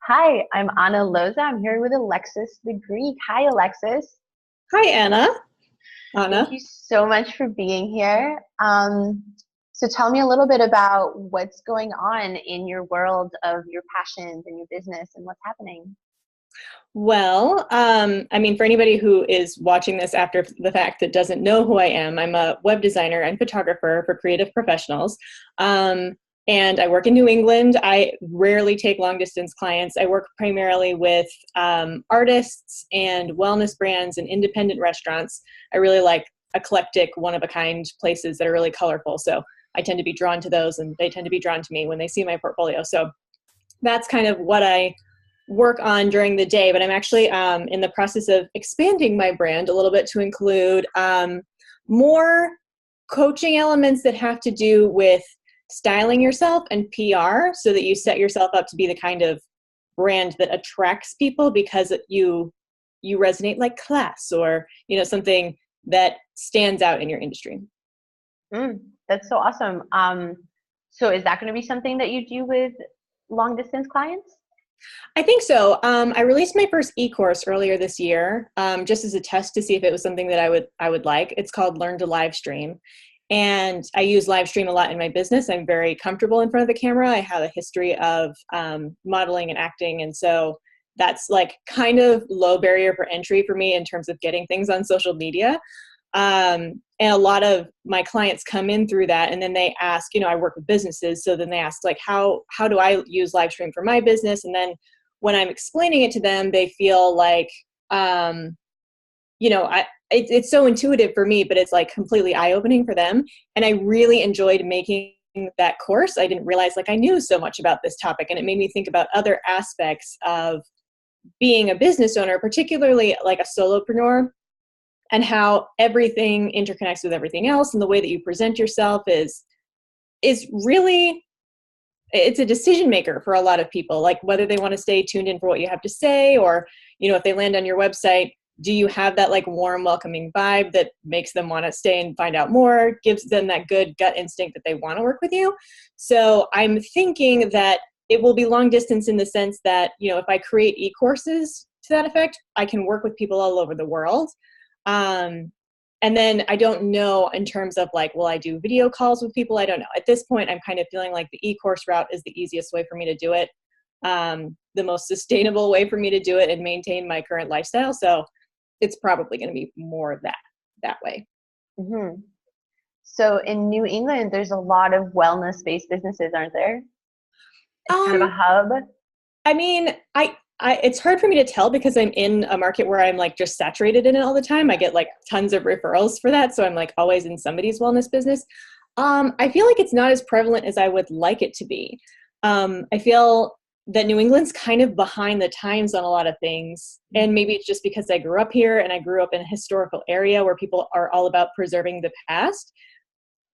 Hi, I'm Anna Loza. I'm here with Alexis the Greek. Hi, Alexis. Hi, Thank Anna. you so much for being here. So tell me a little bit about what's going on in your world of your passions and your business and what's happening. For anybody who is watching this after the fact that doesn't know who I am, I'm a web designer and photographer for creative professionals. And I work in New England. I rarely take long distance clients. I work primarily with artists and wellness brands and independent restaurants. I really like eclectic, one of a kind places that are really colorful. So I tend to be drawn to those, and they tend to be drawn to me when they see my portfolio. So that's kind of what I work on during the day, but I'm actually in the process of expanding my brand a little bit to include more coaching elements that have to do with styling yourself and PR, so that you set yourself up to be the kind of brand that attracts people because you resonate like class, or something that stands out in your industry. Mm, that's so awesome. So is that going to be something that you do with long distance clients? I think so. I released my first e-course earlier this year, just as a test to see if it was something that I would like. It's called Learn to Live Stream, and I use live stream a lot in my business. I'm very comfortable in front of the camera. I have a history of modeling and acting, and so that's like kind of low barrier for entry for me in terms of getting things on social media. And a lot of my clients come in through that, and then they ask, I work with businesses, so then they ask, like, how do I use live stream for my business? And then when I'm explaining it to them, they feel like, it's so intuitive for me, but it's like completely eye-opening for them. And I really enjoyed making that course. I didn't realize like I knew so much about this topic, and it made me think about other aspects of being a business owner, particularly like a solopreneur, and how everything interconnects with everything else, and the way that you present yourself is really, it's a decision maker for a lot of people, like whether they want to stay tuned in for what you have to say, or if they land on your website, do you have that like warm, welcoming vibe that makes them want to stay and find out more, gives them that good gut instinct that they want to work with you. So I'm thinking that it will be long distance in the sense that, if I create e-courses to that effect, I can work with people all over the world. And then I don't know in terms of like, will I do video calls with people? I don't know. At this point, I'm kind of feeling like the e-course route is the easiest way for me to do it, the most sustainable way for me to do it and maintain my current lifestyle. So it's probably going to be more of that way. Hmm. So in New England, there's a lot of wellness-based businesses, aren't there? It's kind of a Um, hub. I mean, it's hard for me to tell because I'm in a market where I'm like just saturated in it all the time. I get like tons of referrals for that. So I'm like always in somebody's wellness business. I feel like it's not as prevalent as I would like it to be. I feel that New England's kind of behind the times on a lot of things. And maybe it's just because I grew up here and I grew up in a historical area where people are all about preserving the past.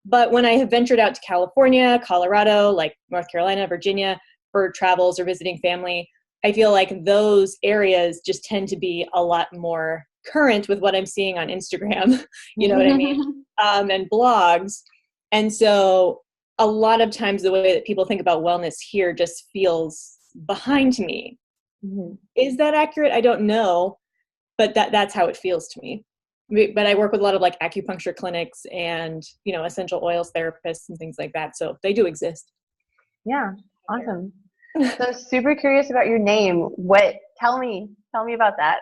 But when I have ventured out to California, Colorado, like North Carolina, Virginia, for travels or visiting family, I feel like those areas just tend to be a lot more current with what I'm seeing on Instagram, you know what I mean? And blogs. And so a lot of times the way that people think about wellness here just feels behind me. Mhm. Is that accurate? I don't know, but that's how it feels to me. But I work with a lot of like acupuncture clinics and, essential oils therapists and things like that. So they do exist Yeah, here. awesome. So super curious about your name. Tell me about that.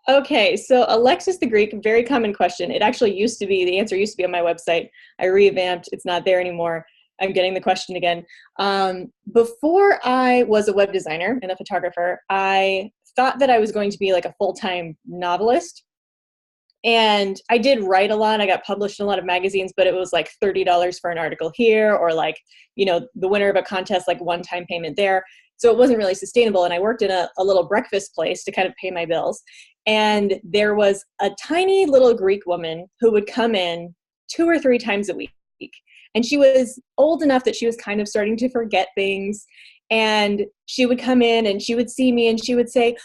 Okay, so Alexis the Greek, very common question. It actually used to be, the answer used to be on my website. I revamped, it's not there anymore. I'm getting the question again. Before I was a web designer and a photographer, I thought that I was going to be like a full-time novelist. And I did write a lot. I got published in a lot of magazines, but it was like $30 for an article here, or like, the winner of a contest, like one-time payment there. So it wasn't really sustainable. And I worked in a little breakfast place to kind of pay my bills. And there was a tiny little Greek woman who would come in 2 or 3 times a week. And she was old enough that she was kind of starting to forget things. And she would come in and she would see me and she would say,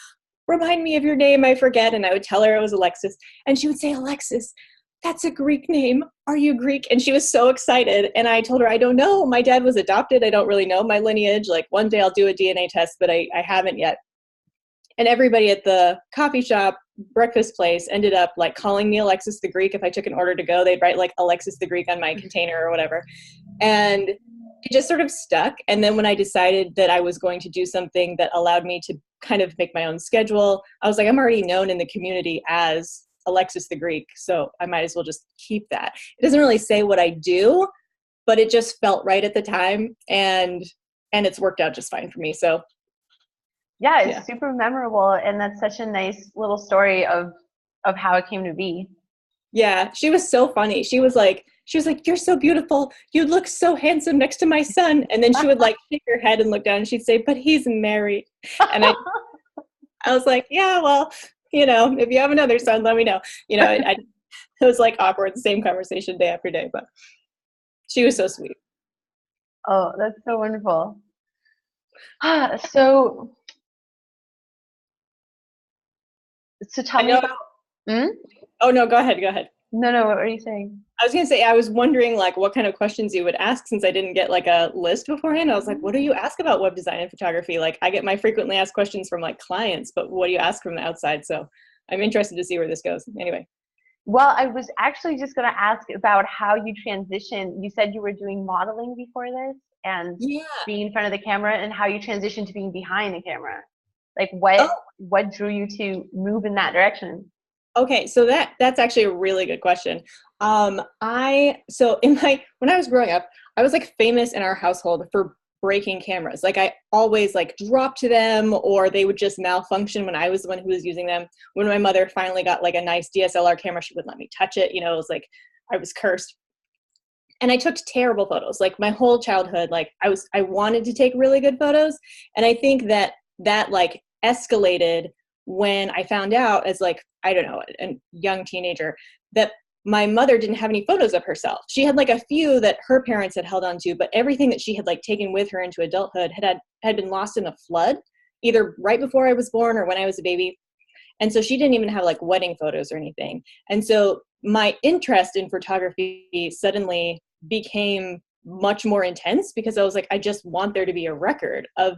"Remind me of your name, I forget." And I would tell her it was Alexis. And she would say, "Alexis, that's a Greek name. Are you Greek?" And she was so excited. And I told her, "I don't know. My dad was adopted. I don't really know my lineage. Like one day I'll do a DNA test, but I haven't yet." And everybody at the coffee shop, breakfast place ended up like calling me Alexis the Greek. If I took an order to go, they'd write like Alexis the Greek on my container or whatever. And it just sort of stuck. And then when I decided that I was going to do something that allowed me to kind of make my own schedule, I was like, I'm already known in the community as Alexis the Greek, so I might as well just keep that. It doesn't really say what I do, but it just felt right at the time, and it's worked out just fine for me. So yeah, it's super memorable, and that's such a nice little story of how it came to be. Yeah, she was so funny. She was like, you're so beautiful. You look so handsome next to my son. And then she would like shake her head and look down and she'd say, but he's married. And I was like, yeah, well, you know, if you have another son, let me know. You know, it was like awkward, the same conversation day after day, but she was so sweet. Oh, that's so wonderful. So tell me about, Oh, no, go ahead. No, what were you saying? I was going to say, I was wondering like what kind of questions you would ask since I didn't get like a list beforehand. I was like, what do you ask about web design and photography? Like I get my frequently asked questions from like clients, but what do you ask from the outside? So I'm interested to see where this goes. Anyway. Well, I was actually just going to ask about how you transitioned. You said you were doing modeling before this and being in front of the camera, and how you transitioned to being behind the camera. Like what drew you to move in that direction? Okay, so that's actually a really good question. When I was growing up, I was like famous in our household for breaking cameras. Like I always like dropped them, or they would just malfunction when I was the one who was using them. When my mother finally got like a nice DSLR camera, she wouldn't let me touch it. You know, it was like I was cursed. And I took terrible photos. Like my whole childhood, like I wanted to take really good photos, and I think that like escalated when I found out as like, I don't know, a young teenager, that my mother didn't have any photos of herself. She had like a few that her parents had held on to, but everything that she had like taken with her into adulthood had been lost in a flood, either right before I was born or when I was a baby. And so she didn't even have like wedding photos or anything. And so my interest in photography suddenly became much more intense because I was like, I just want there to be a record of,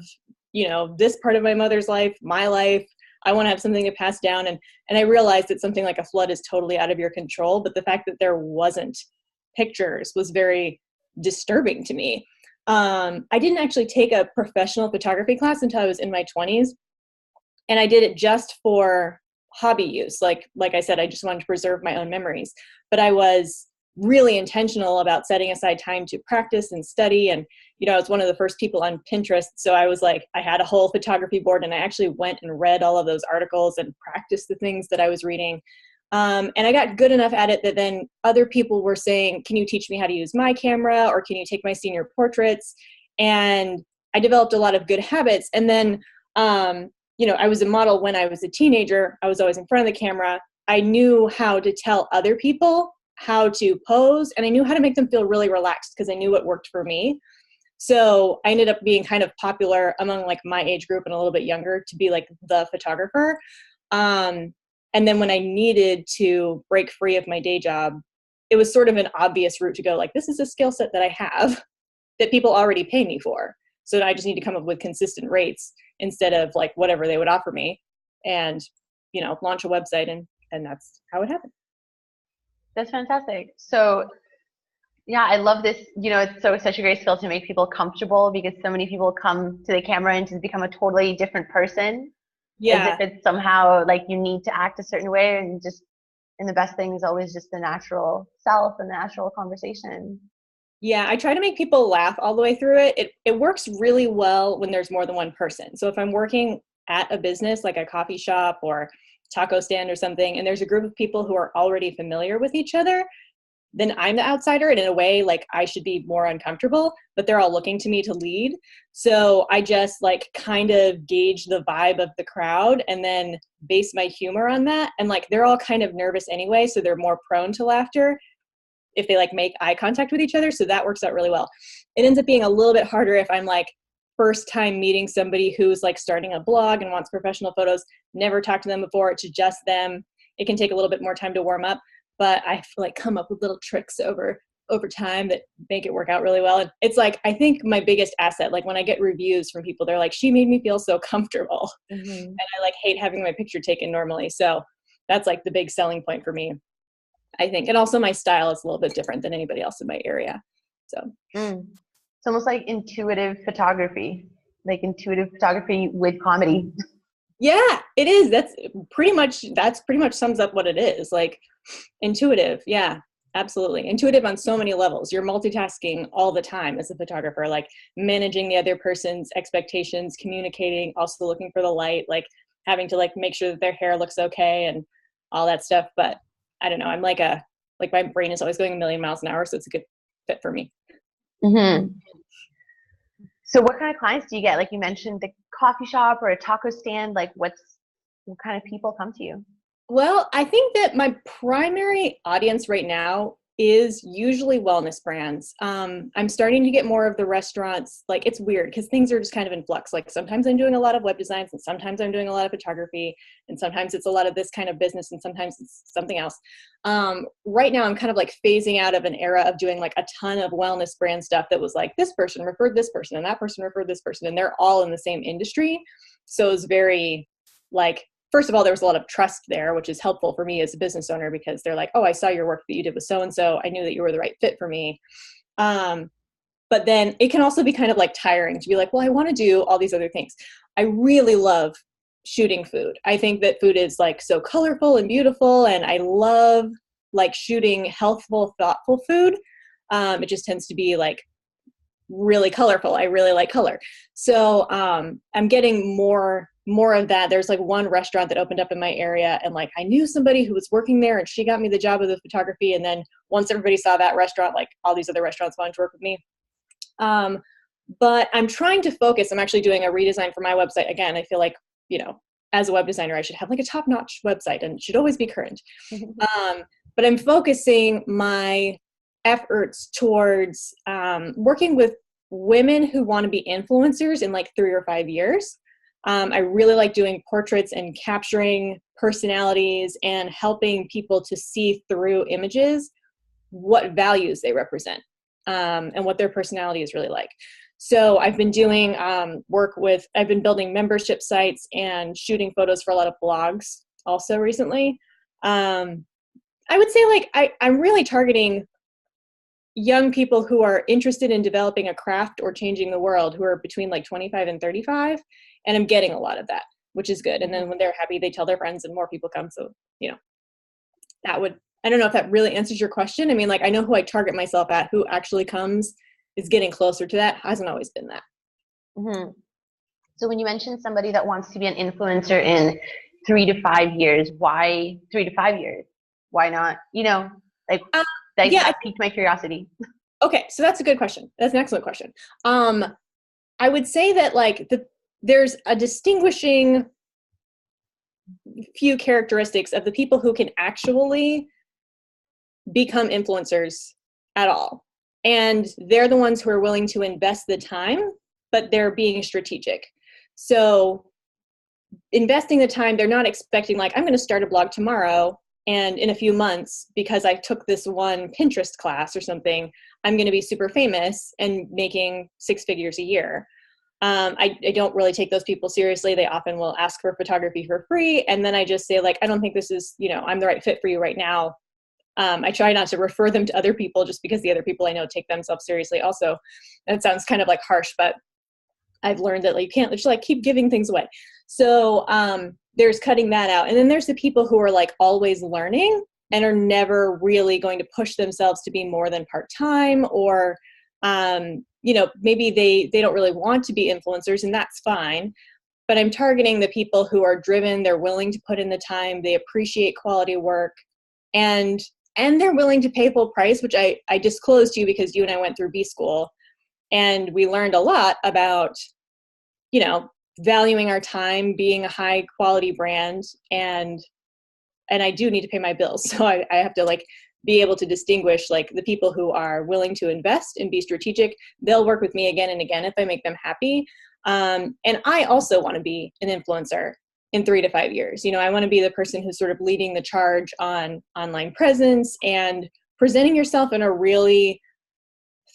you know, this part of my mother's life, my life. I want to have something to pass down. And I realized that something like a flood is totally out of your control. But the fact that there wasn't pictures was very disturbing to me. I didn't actually take a professional photography class until I was in my 20s. And I did it just for hobby use. Like I said, I just wanted to preserve my own memories. But I was really intentional about setting aside time to practice and study. And, you know, I was one of the first people on Pinterest. So I was like, I had a whole photography board, and I actually went and read all of those articles and practiced the things that I was reading. And I got good enough at it that then other people were saying, can you teach me how to use my camera? Or can you take my senior portraits? And I developed a lot of good habits. And then, you know, I was a model when I was a teenager. I was always in front of the camera. I knew how to tell other people how to pose, and I knew how to make them feel really relaxed because I knew what worked for me. So I ended up being kind of popular among like my age group and a little bit younger to be like the photographer. And then when I needed to break free of my day job, it was sort of an obvious route to go like, this is a skill set that I have that people already pay me for. So I just need to come up with consistent rates instead of like whatever they would offer me, and, you know, launch a website, and that's how it happened. That's fantastic. So yeah, I love this. You know, it's such a great skill to make people comfortable, because so many people come to the camera and just become a totally different person. Yeah. As if it's somehow like you need to act a certain way, and the best thing is always just the natural self and the natural conversation. Yeah, I try to make people laugh all the way through it. It works really well when there's more than one person. So if I'm working at a business like a coffee shop or taco stand or something, and there's a group of people who are already familiar with each other, then I'm the outsider, and in a way, like I should be more uncomfortable, but they're all looking to me to lead. So I just like kind of gauge the vibe of the crowd and then base my humor on that. And like, they're all kind of nervous anyway, so they're more prone to laughter if they like make eye contact with each other. So that works out really well. It ends up being a little bit harder if I'm like first time meeting somebody who's like starting a blog and wants professional photos, never talked to them before, it's just them. It can take a little bit more time to warm up, but I like come up with little tricks over over time that make it work out really well. And it's like, I think my biggest asset, like when I get reviews from people, they're like, she made me feel so comfortable. Mm-hmm. And I like hate having my picture taken normally. So that's like the big selling point for me, I think. And also my style is a little bit different than anybody else in my area. So it's almost like intuitive photography with comedy. Yeah, it is. That's pretty much sums up what it is. Like intuitive. Yeah, absolutely. Intuitive on so many levels. You're multitasking all the time as a photographer, like managing the other person's expectations, communicating, also looking for the light, like having to like make sure that their hair looks okay and all that stuff. But I don't know. I'm like my brain is always going a million miles an hour, so it's a good fit for me. Mm-hmm. So what kind of clients do you get? Like you mentioned the coffee shop or a taco stand, like what kind of people come to you? Well, I think that my primary audience right now is usually wellness brands. I'm starting to get more of the restaurants. Like it's weird because things are just kind of in flux. Like sometimes I'm doing a lot of web designs and sometimes I'm doing a lot of photography and sometimes it's a lot of this kind of business and sometimes it's something else. Right now I'm kind of like phasing out of an era of doing like a ton of wellness brand stuff that was like this person referred this person and that person referred this person and they're all in the same industry. So it's very like, first of all, there was a lot of trust there, which is helpful for me as a business owner because they're like, oh, I saw your work that you did with so-and-so. I knew that you were the right fit for me. But then it can also be kind of like tiring to be like, well, I want to do all these other things. I really love shooting food. I think that food is like so colorful and beautiful. And I love like shooting healthful, thoughtful food. It just tends to be like really colorful. I really like color. So I'm getting more of that. There's like one restaurant that opened up in my area and like I knew somebody who was working there and she got me the job of the photography. And then once everybody saw that restaurant, like all these other restaurants wanted to work with me. But I'm trying to focus. I'm actually doing a redesign for my website. Again, I feel like, you know, as a web designer, I should have like a top-notch website and it should always be current. But I'm focusing my efforts towards working with women who want to be influencers in like 3 or 5 years. I really like doing portraits and capturing personalities and helping people to see through images what values they represent and what their personality is really like. So I've been doing I've been building membership sites and shooting photos for a lot of blogs also recently. I would say like I'm really targeting young people who are interested in developing a craft or changing the world who are between like 25 and 35. And I'm getting a lot of that, which is good. And then when they're happy, they tell their friends and more people come. So, you know, I don't know if that really answers your question. I mean, like I know who I target myself at, who actually comes is getting closer to that. Hasn't always been that. Mm-hmm. So when you mentioned somebody that wants to be an influencer in 3 to 5 years, why 3 to 5 years? Why not, you know, like that piqued my curiosity. Okay. So that's a good question. That's an excellent question. I would say that like there's a distinguishing few characteristics of the people who can actually become influencers at all. And they're the ones who are willing to invest the time, but they're being strategic. So investing the time, they're not expecting like, I'm going to start a blog tomorrow and in a few months, because I took this one Pinterest class or something, I'm going to be super famous and making 6 figures a year. I don't really take those people seriously. They often will ask for photography for free. And then I just say like, I don't think this is, you know, I'm the right fit for you right now. I try not to refer them to other people just because the other people I know take themselves seriously. Also, that sounds kind of like harsh, but I've learned that like, you can't just like keep giving things away. So there's cutting that out. And then there's the people who are like always learning and are never really going to push themselves to be more than part-time or, you know, maybe they don't really want to be influencers and that's fine. But I'm targeting the people who are driven, they're willing to put in the time, they appreciate quality work, and they're willing to pay full price, which I disclosed to you because you and I went through B school and we learned a lot about, you know, valuing our time, being a high quality brand, and I do need to pay my bills. So I have to like be able to distinguish like the people who are willing to invest and be strategic. They'll work with me again and again if I make them happy. And I also want to be an influencer in 3 to 5 years. You know, I want to be the person who's sort of leading the charge on online presence and presenting yourself in a really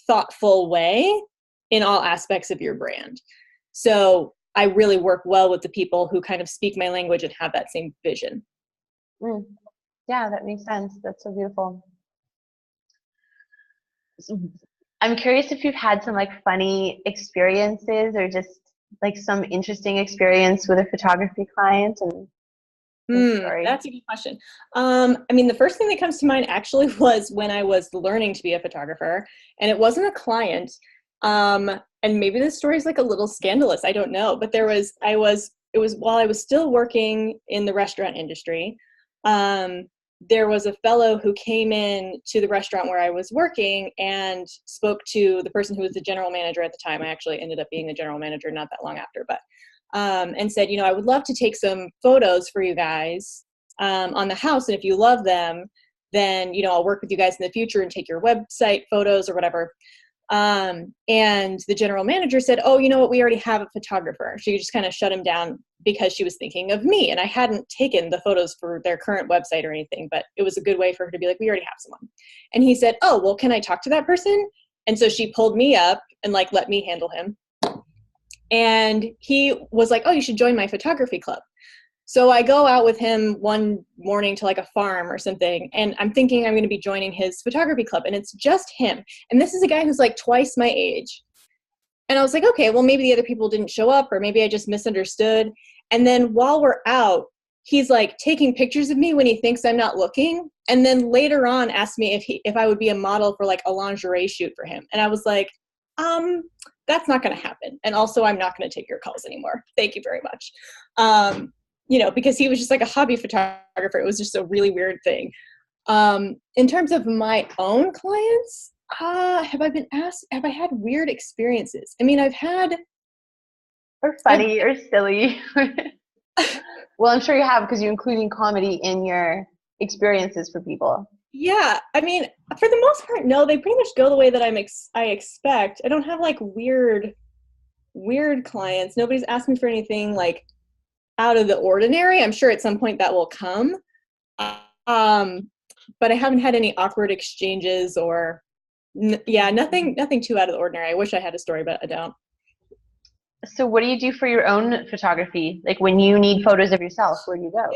thoughtful way in all aspects of your brand. So I really work well with the people who kind of speak my language and have that same vision. Yeah, that makes sense. That's so beautiful. I'm curious if you've had some like funny experiences or just like some interesting experience with a photography client and story. That's a good question. I mean, the first thing that comes to mind actually was when I was learning to be a photographer, and it wasn't a client. And maybe this story is like a little scandalous. I don't know, but it was while I was still working in the restaurant industry. There was a fellow who came in to the restaurant where I was working and spoke to the person who was the general manager at the time. I actually ended up being the general manager not that long after, but and said, I would love to take some photos for you guys on the house. And if you love them, then, I'll work with you guys in the future and take your website photos or whatever. And the general manager said, oh, you know what? We already have a photographer. She just kind of shut him down because she was thinking of me. And I hadn't taken the photos for their current website or anything, but it was a good way for her to be like, we already have someone. And he said, oh, well, can I talk to that person? And so she pulled me up and like, let me handle him. And he was like, oh, you should join my photography club. So I go out with him one morning to like a farm or something, and I'm thinking I'm going to be joining his photography club, and it's just him. And this is a guy who's like twice my age. And I was like, okay, well, maybe the other people didn't show up, or maybe I just misunderstood. And then while we're out, he's like taking pictures of me when he thinks I'm not looking. And then later on asked me if I would be a model for like a lingerie shoot for him. And I was like, that's not going to happen. And also, I'm not going to take your calls anymore. Thank you very much. Because he was just like a hobby photographer. It was just a really weird thing. In terms of my own clients, have I had weird experiences? I mean, I've had. Or funny or silly. Well, I'm sure you have, because you're including comedy in your experiences for people. Yeah, I mean, for the most part, no, they pretty much go the way that I expect. I don't have like weird clients. Nobody's asked me for anything like out of the ordinary. I'm sure at some point that will come. But I haven't had any awkward exchanges or nothing too out of the ordinary. I wish I had a story, but I don't. So what do you do for your own photography? Like when you need photos of yourself, where do you go?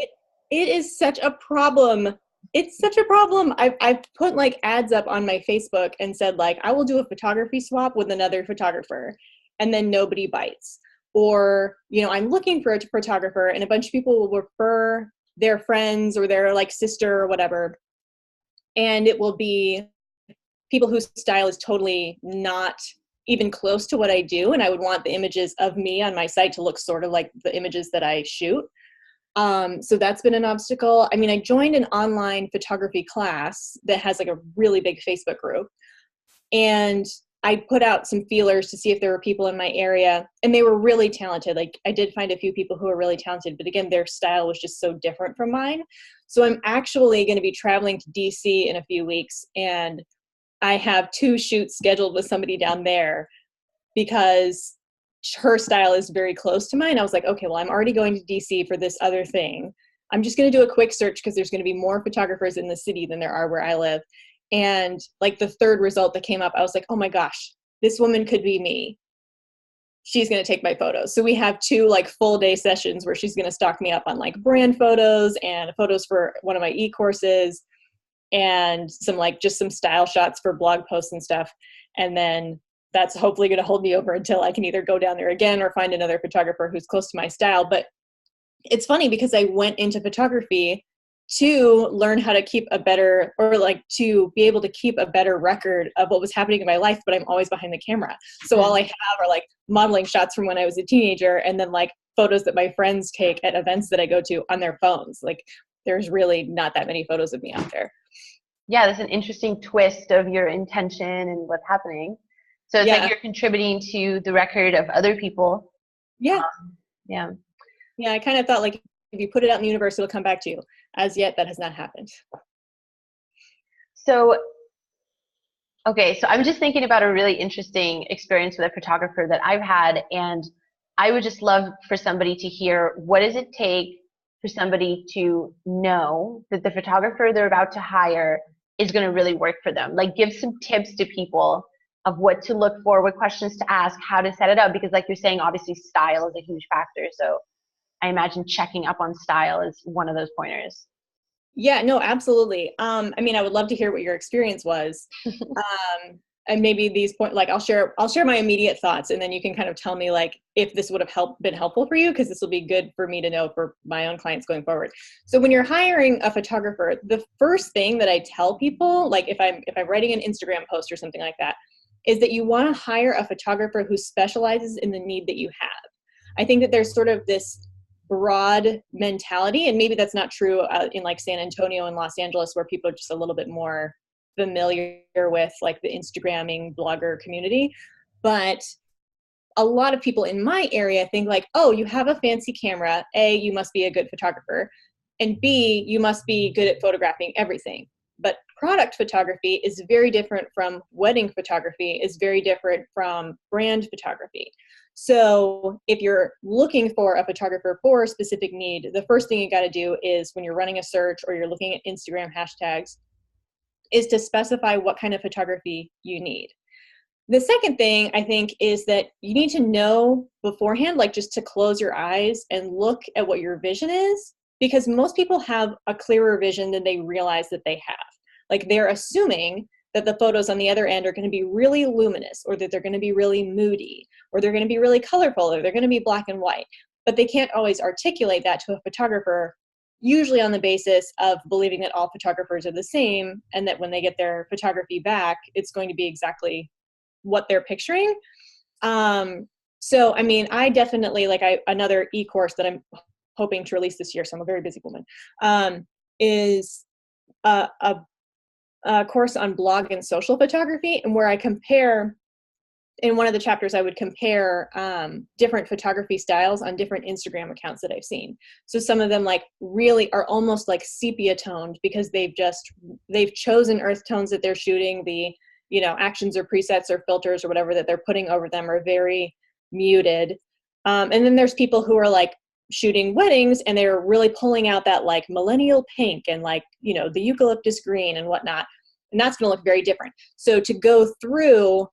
It is such a problem. It's such a problem. I've put like ads up on my Facebook and said like, I will do a photography swap with another photographer, and then nobody bites. Or, I'm looking for a photographer, and a bunch of people will refer their friends or their like sister or whatever. And it will be people whose style is totally not even close to what I do. And I would want the images of me on my site to look sort of like the images that I shoot. So that's been an obstacle. I mean, I joined an online photography class that has like a really big Facebook group, and I put out some feelers to see if there were people in my area, and they were really talented. Like I did find a few people who were really talented, but again, their style was just so different from mine. So I'm actually going to be traveling to DC in a few weeks, and I have 2 shoots scheduled with somebody down there because her style is very close to mine. I was like, okay, well, I'm already going to DC for this other thing. I'm just going to do a quick search because there's going to be more photographers in the city than there are where I live. And like the third result that came up, I was like, oh my gosh, this woman could be me. She's going to take my photos. So we have 2 like full day sessions where she's going to stock me up on like brand photos and photos for one of my e-courses and some style shots for blog posts and stuff. And then that's hopefully going to hold me over until I can either go down there again or find another photographer who's close to my style. But it's funny because I went into photography to learn how to keep to be able to keep a better record of what was happening in my life, but I'm always behind the camera. So all I have are like modeling shots from when I was a teenager, and then like photos that my friends take at events that I go to on their phones. Like there's really not that many photos of me out there. Yeah, that's an interesting twist of your intention and what's happening. So it's like you're contributing to the record of other people. Yeah. Yeah, I kind of thought like if you put it out in the universe, it'll come back to you. As yet, that has not happened. So, okay, so I'm just thinking about a really interesting experience with a photographer that I've had, and I would just love for somebody to hear, what does it take for somebody to know that the photographer they're about to hire is going to really work for them? Like, give some tips to people of what to look for, what questions to ask, how to set it up, because like you're saying, obviously style is a huge factor. So I imagine checking up on style is one of those pointers. Yeah, no, absolutely. I mean, I would love to hear what your experience was. And maybe these point, like I'll share my immediate thoughts, and then you can kind of tell me like if this would have been helpful for you, because this will be good for me to know for my own clients going forward. So when you're hiring a photographer, the first thing that I tell people, like if I'm writing an Instagram post or something like that, is that you want to hire a photographer who specializes in the need that you have. I think that there's sort of this broad mentality, and maybe that's not true in like San Antonio and Los Angeles, where people are just a little bit more familiar with like the Instagramming blogger community. But a lot of people in my area think like, oh, you have a fancy camera, A, you must be a good photographer, and B, you must be good at photographing everything. But product photography is very different from wedding photography, is very different from brand photography. So if you're looking for a photographer for a specific need, the first thing you got to do is when you're running a search or you're looking at Instagram hashtags is to specify what kind of photography you need. The second thing I think is that you need to know beforehand, like just to close your eyes and look at what your vision is, because most people have a clearer vision than they realize that they have. Like they're assuming that the photos on the other end are going to be really luminous, or that they're going to be really moody, or they're going to be really colorful, or they're going to be black and white. But they can't always articulate that to a photographer, usually on the basis of believing that all photographers are the same, and that when they get their photography back, it's going to be exactly what they're picturing. So, I mean, I definitely, like another e-course that I'm hoping to release this year, so I'm a very busy woman, is a course on blog and social photography, and where I compare, in one of the chapters, I would compare different photography styles on different Instagram accounts that I've seen. So some of them like really are almost like sepia toned because they've chosen earth tones that they're shooting. The, you know, actions or presets or filters or whatever that they're putting over them are very muted. And then there's people who are like shooting weddings and they're really pulling out that like millennial pink and like, you know, the eucalyptus green and whatnot. And that's going to look very different. So to go through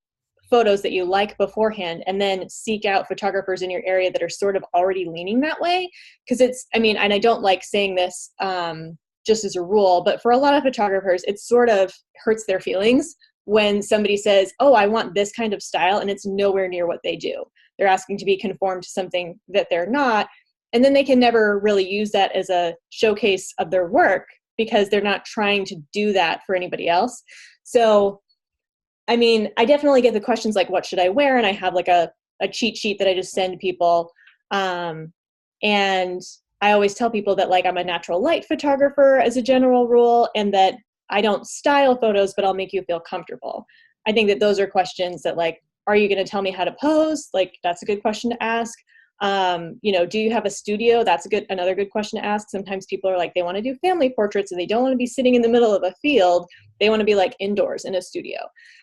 photos that you like beforehand and then seek out photographers in your area that are sort of already leaning that way. Because it's, I mean, and I don't like saying this just as a rule, but for a lot of photographers, it sort of hurts their feelings when somebody says, oh, I want this kind of style, and it's nowhere near what they do. They're asking to be conformed to something that they're not. And then they can never really use that as a showcase of their work because they're not trying to do that for anybody else. So, I mean, I definitely get the questions like, what should I wear? And I have like a cheat sheet that I just send people. And I always tell people that like I'm a natural light photographer as a general rule, and that I don't style photos, but I'll make you feel comfortable. I think that those are questions that like, are you going to tell me how to pose? Like, that's a good question to ask. You know, do you have a studio? That's another good question to ask. Sometimes people are like, they want to do family portraits and they don't want to be sitting in the middle of a field. They want to be like indoors in a studio.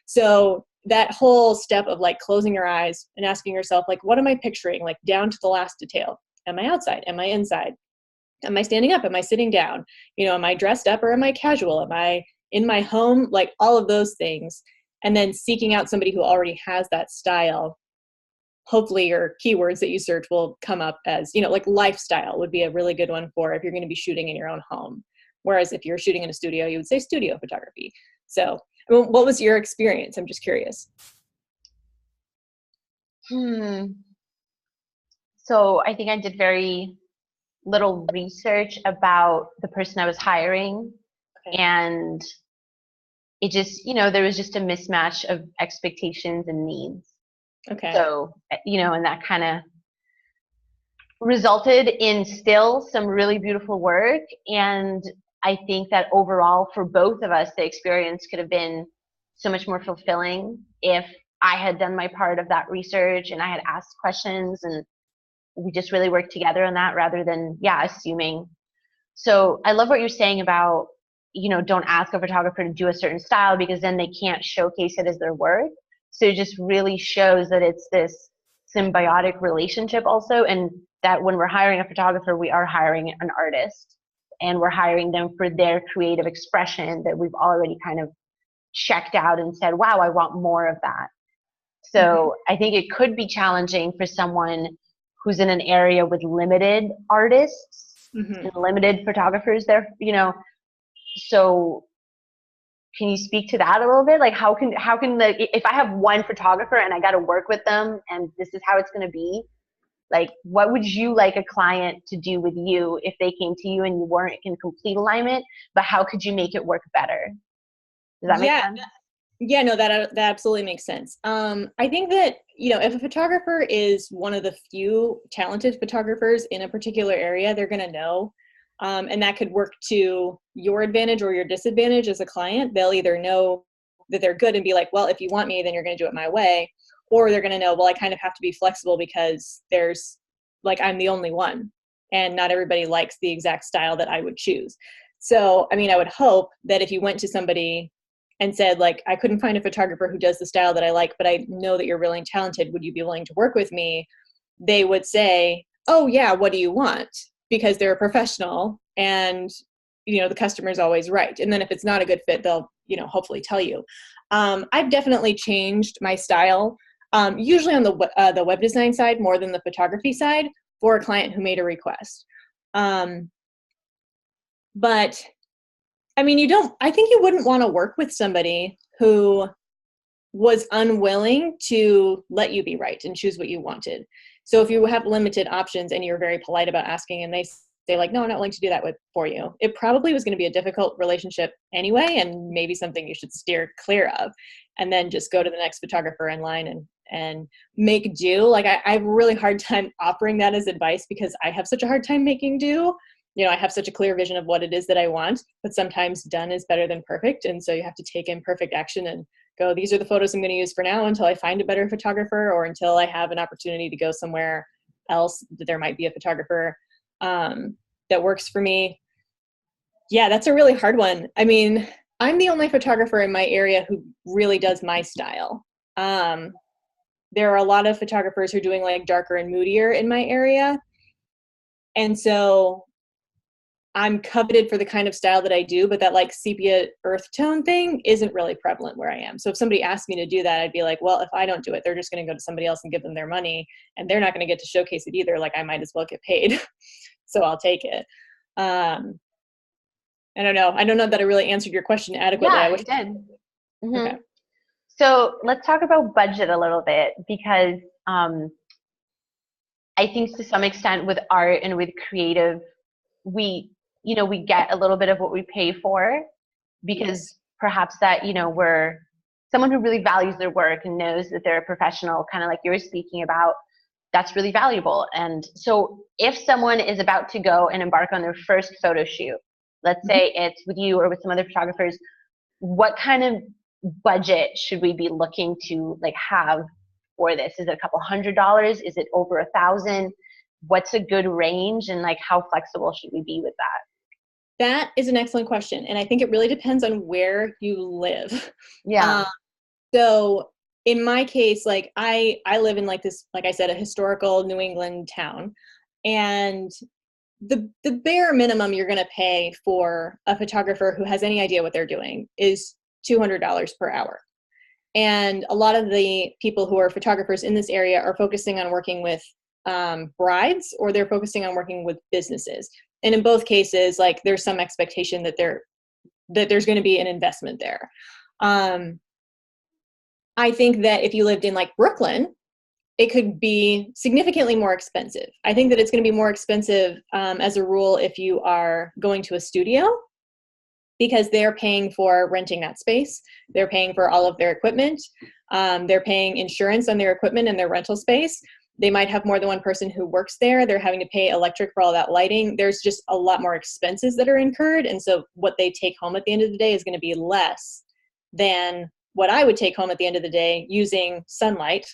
So that whole step of like closing your eyes and asking yourself, like, what am I picturing? Like down to the last detail. Am I outside? Am I inside? Am I standing up? Am I sitting down? You know, am I dressed up or am I casual? Am I in my home? Like all of those things. And then seeking out somebody who already has that style. Hopefully your keywords that you search will come up as, you know, like lifestyle would be a really good one for if you're going to be shooting in your own home. Whereas if you're shooting in a studio, you would say studio photography. So what was your experience? I'm just curious. So I think I did very little research about the person I was hiring. Okay. And it just, you know, there was just a mismatch of expectations and needs. Okay. So, you know, and that kind of resulted in still some really beautiful work. And I think that overall for both of us, the experience could have been so much more fulfilling if I had done my part of that research and I had asked questions and we just really worked together on that rather than, assuming. So I love what you're saying about, you know, don't ask a photographer to do a certain style because then they can't showcase it as their work. So it just really shows that it's this symbiotic relationship also, and that when we're hiring a photographer, we are hiring an artist. and we're hiring them for their creative expression that we've already kind of checked out and said, wow, I want more of that. So I think it could be challenging for someone who's in an area with limited artists and limited photographers there, you know. So can you speak to that a little bit? Like how can if I have one photographer and I got to work with them and this is how it's going to be, like what would you like a client to do with you if they came to you and you weren't in complete alignment, but how could you make it work better? Does that make sense? Yeah, no, that absolutely makes sense. I think that, you know, if a photographer is one of the few talented photographers in a particular area, they're going to know. And that could work to your advantage or your disadvantage as a client. They'll either know that they're good and be like, well, if you want me, then you're going to do it my way. Or they're going to know, well, I kind of have to be flexible because there's like, I'm the only one and not everybody likes the exact style that I would choose. So, I mean, I would hope that if you went to somebody and said, like, I couldn't find a photographer who does the style that I like, but I know that you're really talented. Would you be willing to work with me? They would say, oh yeah, what do you want? Because they're a professional and, you know, the customer's always right. And then if it's not a good fit, they'll, you know, hopefully tell you. I've definitely changed my style, usually on the web design side more than the photography side for a client who made a request. But I mean, I think you wouldn't want to work with somebody who was unwilling to let you be right and choose what you wanted. So if you have limited options and you're very polite about asking and they say like, no, I'm not willing to do that for you, it probably was going to be a difficult relationship anyway, and maybe something you should steer clear of, and then just go to the next photographer in line and make do. Like I have a really hard time offering that as advice because I have such a hard time making do. You know, I have such a clear vision of what it is that I want, but sometimes done is better than perfect. And so you have to take imperfect action and go, these are the photos I'm going to use for now until I find a better photographer or until I have an opportunity to go somewhere else that there might be a photographer that works for me. Yeah, that's a really hard one. I mean, I'm the only photographer in my area who really does my style. There are a lot of photographers who are doing like darker and moodier in my area. And so I'm coveted for the kind of style that I do, but that like sepia earth tone thing isn't really prevalent where I am. So if somebody asked me to do that, I'd be like, well, if I don't do it, they're just going to go to somebody else and give them their money and they're not going to get to showcase it either. Like I might as well get paid. So I'll take it. I don't know. I don't know that I really answered your question adequately. Yeah, I wish you did. Mm-hmm. Okay. So let's talk about budget a little bit because I think to some extent with art and with creative, we get a little bit of what we pay for because perhaps that, we're someone who really values their work and knows that they're a professional, kind of like you were speaking about, that's really valuable. And so if someone is about to go and embark on their first photo shoot, let's say it's with you or with some other photographers, what kind of budget should we be looking to like have for this? Is it a couple $100? Is it over $1,000? What's a good range, and like how flexible should we be with that? That is an excellent question. And I think it really depends on where you live. Yeah. So in my case, like I live in like this, like I said, a historical New England town. And the bare minimum you're going to pay for a photographer who has any idea what they're doing is $200 per hour. And a lot of the people who are photographers in this area are focusing on working with brides, or they're focusing on working with businesses. And in both cases, like there's some expectation that there's going to be an investment there. I think that if you lived in like Brooklyn, it could be significantly more expensive. I think that it's going to be more expensive as a rule if you are going to a studio, because they're paying for renting that space. They're paying for all of their equipment. They're paying insurance on their equipment and their rental space. They might have more than one person who works there. They're having to pay electric for all that lighting. There's just a lot more expenses that are incurred. And so what they take home at the end of the day is going to be less than what I would take home at the end of the day using sunlight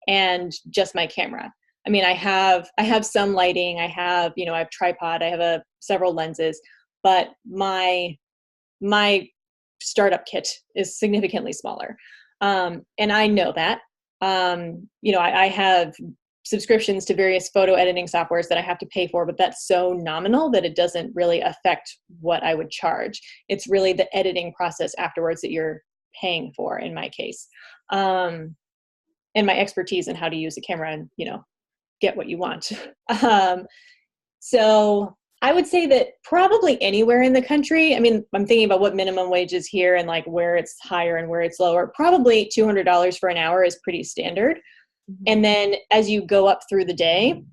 and just my camera. I mean, I have some lighting. I have tripod. I have several lenses, but my startup kit is significantly smaller. And I know that. I have subscriptions to various photo editing softwares that I have to pay for, but that's so nominal that it doesn't really affect what I would charge. It's really the editing process afterwards that you're paying for in my case. And my expertise in how to use a camera and, get what you want. So I would say that probably anywhere in the country, I mean, I'm thinking about what minimum wage is here and like where it's higher and where it's lower. Probably $200 for an hour is pretty standard. Mm-hmm. And then as you go up through the day,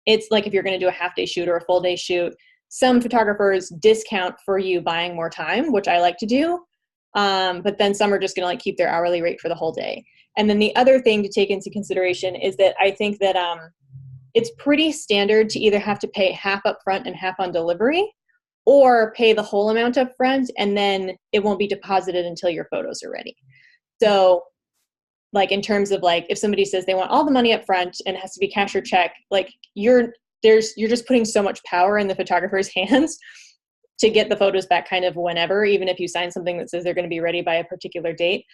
it's like if you're going to do a half day shoot or a full day shoot, some photographers discount for you buying more time, which I like to do. But then some are just going to like keep their hourly rate for the whole day. And then the other thing to take into consideration is that I think that it's pretty standard to either have to pay half up front and half on delivery, or pay the whole amount up front and then it won't be deposited until your photos are ready. So like in terms of like if somebody says they want all the money up front and it has to be cash or check, like you're just putting so much power in the photographer's hands to get the photos back kind of whenever, even if you sign something that says they're going to be ready by a particular date.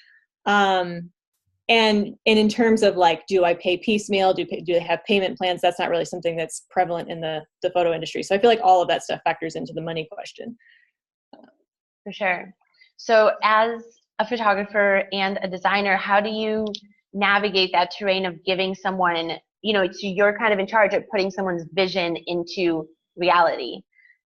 And in terms of like, do I pay piecemeal? Do they have payment plans? That's not really something that's prevalent in the photo industry. So I feel like all of that stuff factors into the money question. For sure. So as a photographer and a designer, how do you navigate that terrain of giving someone, so you're kind of in charge of putting someone's vision into reality.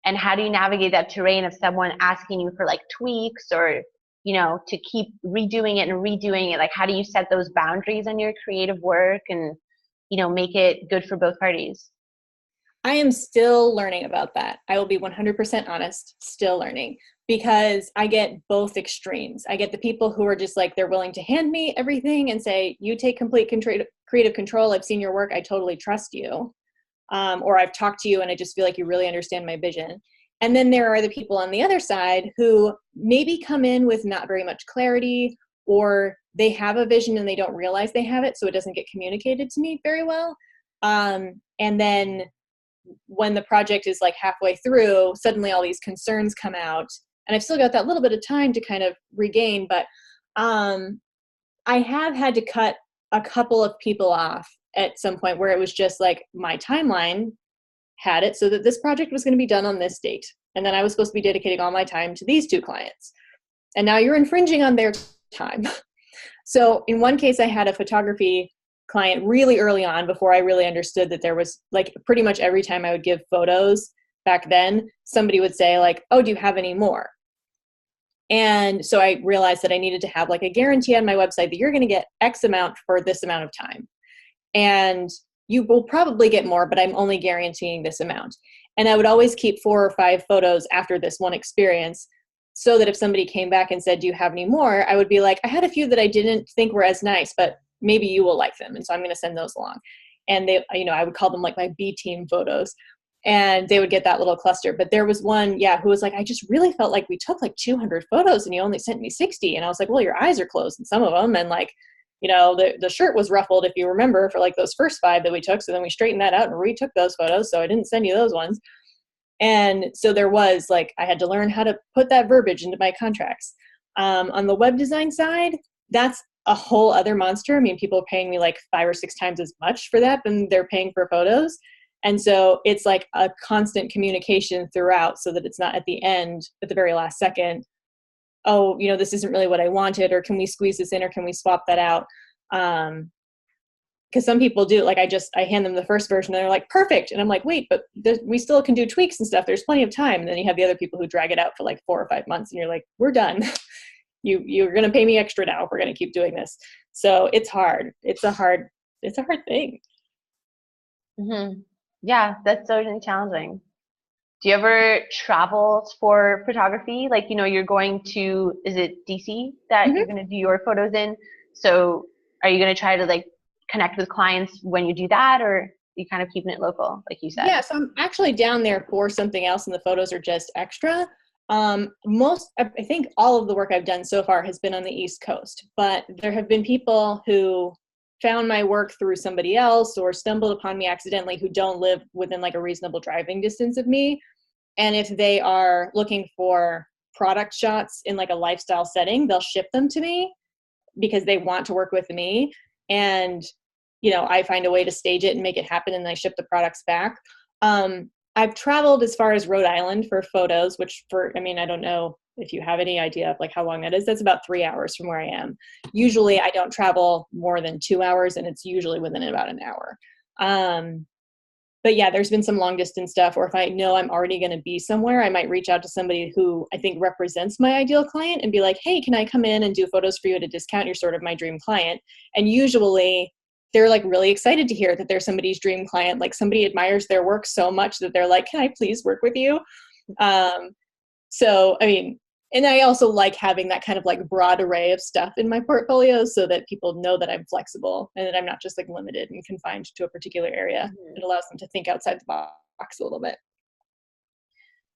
And how do you navigate that terrain of someone asking you for like tweaks or to keep redoing it? Like, how do you set those boundaries on your creative work and, make it good for both parties? I am still learning about that. I will be 100% honest, still learning, because I get both extremes. I get the people who are just like, they're willing to hand me everything and say, you take complete creative control. I've seen your work. I totally trust you. Or I've talked to you and I just feel like you really understand my vision. And then there are the people on the other side who maybe come in with not very much clarity, or they have a vision and they don't realize they have it, so it doesn't get communicated to me very well. And then when the project is like halfway through, suddenly all these concerns come out, and I've still got that little bit of time to kind of regain, but I have had to cut a couple of people off at some point where it was just like my timeline had it so that this project was going to be done on this date. And then I was supposed to be dedicating all my time to these two clients. And now you're infringing on their time. So in one case, I had a photography client really early on before I really understood that there was like pretty much every time I would give photos back then, somebody would say like, oh, do you have any more? And so I realized that I needed to have like a guarantee on my website that you're going to get X amount for this amount of time. And you will probably get more, but I'm only guaranteeing this amount. And I would always keep 4 or 5 photos after this one experience so that if somebody came back and said, do you have any more? I would be like, I had a few that I didn't think were as nice, but maybe you will like them. And so I'm going to send those along. And they, I would call them like my B team photos, and they would get that little cluster. But there was one, who was like, I just really felt like we took like 200 photos and you only sent me 60. And I was like, well, your eyes are closed in some of them. And like, the shirt was ruffled, if you remember, for like those first 5 that we took. So then we straightened that out and retook those photos. So I didn't send you those ones. And so there was like, I had to learn how to put that verbiage into my contracts. On the web design side, that's a whole other monster. I mean, people are paying me like 5 or 6 times as much for that than they're paying for photos. And so it's like a constant communication throughout so that it's not at the end, at the very last second, oh, this isn't really what I wanted, or can we squeeze this in, or can we swap that out? Because some people do, like I hand them the first version and they're like, perfect. And I'm like, wait, but we still can do tweaks and stuff. There's plenty of time. And then you have the other people who drag it out for like 4 or 5 months and you're like, we're done. You're going to pay me extra now. We're going to keep doing this. So it's hard. It's a hard thing. Mm-hmm. Yeah, that's certainly challenging. Do you ever travel for photography? Like, you're going to, is it DC that Mm-hmm. you're going to do your photos in? So are you going to try to like connect with clients when you do that, or are you kind of keeping it local, like you said? Yeah, so I'm actually down there for something else and the photos are just extra. I think all of the work I've done so far has been on the East Coast, but there have been people who found my work through somebody else or stumbled upon me accidentally who don't live within like a reasonable driving distance of me. And if they are looking for product shots in like a lifestyle setting, they'll ship them to me because they want to work with me. And I find a way to stage it and make it happen, and I ship the products back. I've traveled as far as Rhode Island for photos, which I don't know if you have any idea of like how long that is. That's about 3 hours from where I am. Usually I don't travel more than 2 hours, and it's usually within about an hour. But yeah, there's been some long distance stuff, or if I know I'm already going to be somewhere, I might reach out to somebody who I think represents my ideal client and be like, hey, can I come in and do photos for you at a discount? You're sort of my dream client. And usually they're like really excited to hear that they're somebody's dream client. Like somebody admires their work so much that they're like, can I please work with you? And I also like having that kind of like broad array of stuff in my portfolio so that people know that I'm flexible and that I'm not just like limited and confined to a particular area. It allows them to think outside the box a little bit.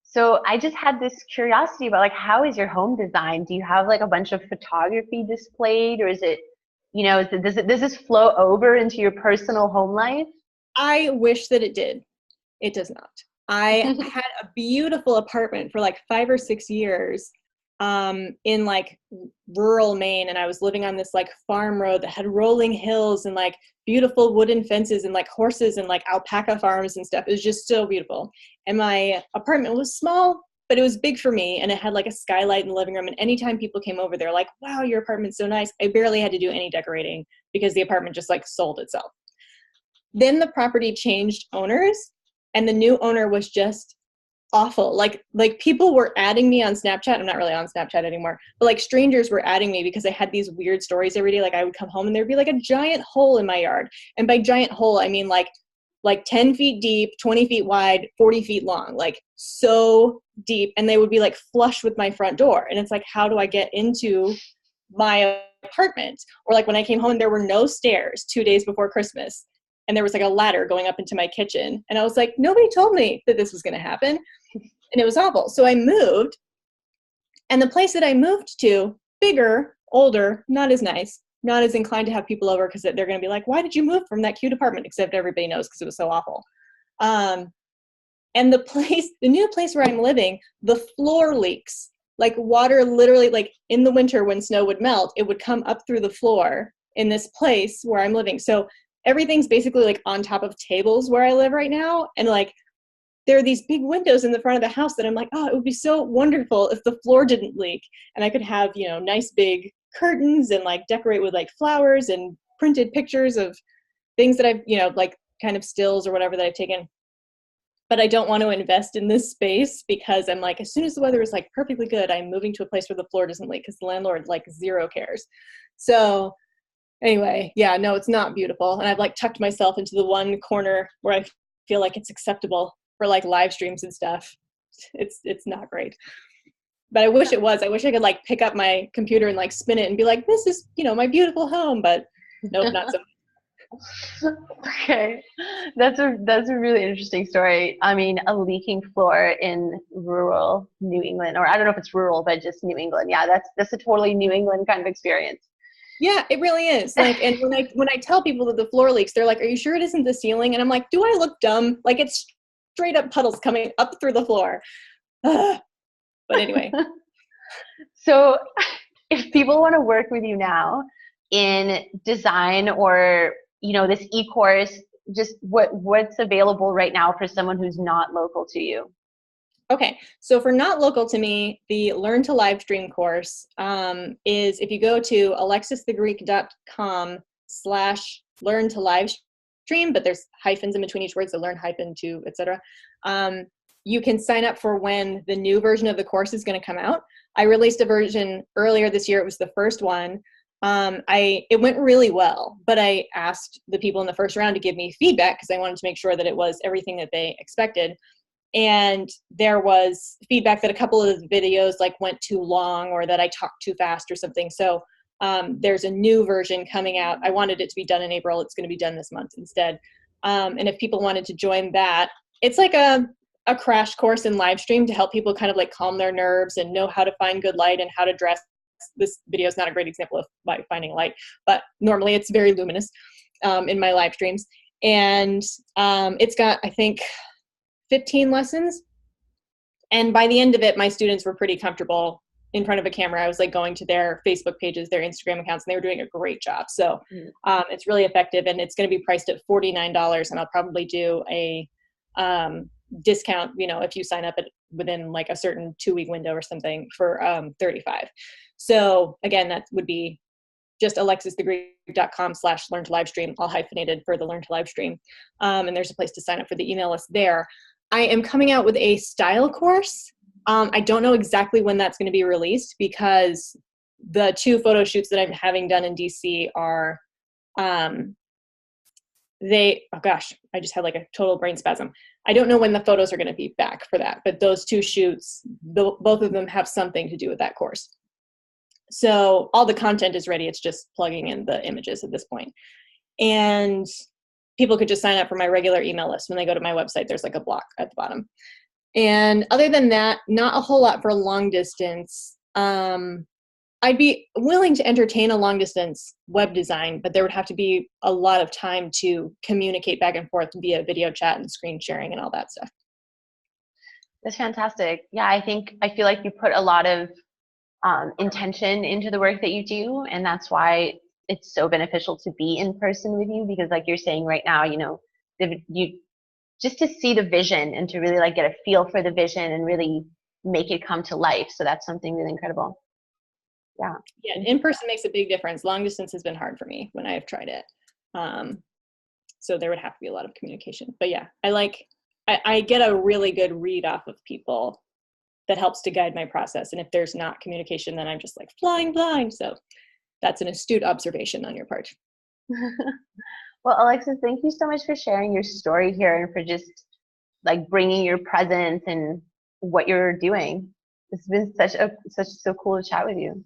So I just had this curiosity about like, how is your home designed? Do you have like a bunch of photography displayed, or is it, does this flow over into your personal home life? I wish that it did. It does not. I had a beautiful apartment for like 5 or 6 years in like rural Maine, and I was living on this like farm road that had rolling hills and like beautiful wooden fences and like horses and like alpaca farms and stuff. It was just so beautiful. And my apartment was small, but it was big for me, and it had like a skylight in the living room, and anytime people came over, they're like, wow, your apartment's so nice. I barely had to do any decorating because the apartment just like sold itself. Then the property changed owners, and the new owner was just awful. Like people were adding me on Snapchat. I'm not really on Snapchat anymore, but like strangers were adding me because I had these weird stories every day. Like I would come home and there'd be like a giant hole in my yard. And by giant hole, I mean like 10 feet deep, 20 feet wide, 40 feet long, like so deep. And they would be like flush with my front door. And it's like, how do I get into my apartment? Or like when I came home and there were no stairs 2 days before Christmas, and there was like a ladder going up into my kitchen. And I was like, nobody told me that this was going to happen. And it was awful. So I moved, and the place that I moved to, bigger, older, not as nice, not as inclined to have people over because they're going to be like, why did you move from that cute apartment? Except everybody knows because it was so awful. And the new place where I'm living, the floor leaks. Like water literally, like in the winter when snow would melt, it would come up through the floor in this place where I'm living. So everything's basically like on top of tables where I live right now. And like, there are these big windows in the front of the house that I'm like, oh, it would be so wonderful if the floor didn't leak and I could have, nice big curtains and like decorate with like flowers and printed pictures of things that I've, like kind of stills or whatever that I've taken. But I don't want to invest in this space because I'm like, as soon as the weather is like perfectly good, I'm moving to a place where the floor doesn't leak because the landlord like zero cares. So anyway, yeah, no, it's not beautiful. And I've like tucked myself into the one corner where I feel like it's acceptable for like live streams and stuff. It's not great. But I wish it was. I wish I could like pick up my computer and like spin it and be like, this is, my beautiful home, but nope, not so much. Okay. That's a really interesting story. I mean, a leaking floor in rural New England, or I don't know if it's rural, but just New England. Yeah, that's a totally New England kind of experience. Yeah, it really is. Like, and when I tell people that the floor leaks, they're like, are you sure it isn't the ceiling? And I'm like, do I look dumb? Like it's straight up puddles coming up through the floor. But anyway. So if people want to work with you now in design or, this e-course, just what's available right now for someone who's not local to you? Okay, so for not local to me, the Learn to Livestream course is if you go to alexisthegreek.com/learn to livestream, but there's hyphens in between each word, so learn hyphen to, etc. You can sign up for when the new version of the course is going to come out. I released a version earlier this year. It was the first one. It went really well, but I asked the people in the first round to give me feedback because I wanted to make sure that it was everything that they expected. And there was feedback that a couple of the videos like went too long or that I talked too fast or something. So there's a new version coming out. I wanted it to be done in April. It's going to be done this month instead. And if people wanted to join that, it's like a crash course in live stream to help people kind of like calm their nerves and know how to find good light and how to dress. This video is not a great example of finding light, but normally it's very luminous in my live streams. And it's got, I think, 15 lessons. And by the end of it, my students were pretty comfortable in front of a camera. I was like going to their Facebook pages, their Instagram accounts, and they were doing a great job. So it's really effective, and it's going to be priced at $49, and I'll probably do a discount, you know, if you sign up within like a certain 2-week window or something for $35. So again, that would be just alexisthegreek.com/learn-to-livestream, all hyphenated for the learn to live stream. And there's a place to sign up for the email list there. I am coming out with a style course. I don't know exactly when that's going to be released because the 2 photo shoots that I'm having done in DC are, oh gosh, I just had like a total brain spasm. I don't know when the photos are going to be back for that, but those 2 shoots, both of them have something to do with that course. So all the content is ready. It's just plugging in the images at this point. And people could just sign up for my regular email list. When they go to my website, there's like a block at the bottom. And other than that, not a whole lot for long distance. I'd be willing to entertain a long distance web design, but there would have to be a lot of time to communicate back and forth via video chat and screen sharing and all that stuff. That's fantastic. Yeah, I feel like you put a lot of intention into the work that you do, and that's why it's so beneficial to be in person with you, because like you're saying right now, you know, you just to see the vision and to really like get a feel for the vision and really make it come to life. So that's something really incredible. Yeah. Yeah, in person makes a big difference. Long distance has been hard for me when I have tried it. So there would have to be a lot of communication. But yeah, I get a really good read off of people that helps to guide my process. And if there's not communication, then I'm just like flying blind. So that's an astute observation on your part. Well, Alexis, thank you so much for sharing your story here and for just like bringing your presence and what you're doing. It's been so cool to chat with you.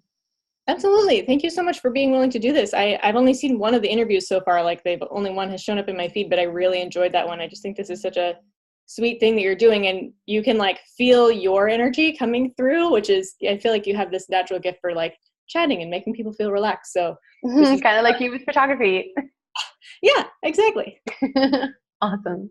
Absolutely. Thank you so much for being willing to do this. I've only seen one of the interviews so far. Like only one has shown up in my feed, but I really enjoyed that one. I just think this is such a sweet thing that you're doing, and you can like feel your energy coming through, which is, I feel like you have this natural gift for like chatting and making people feel relaxed. So kind of like you with photography. Yeah, exactly. Awesome.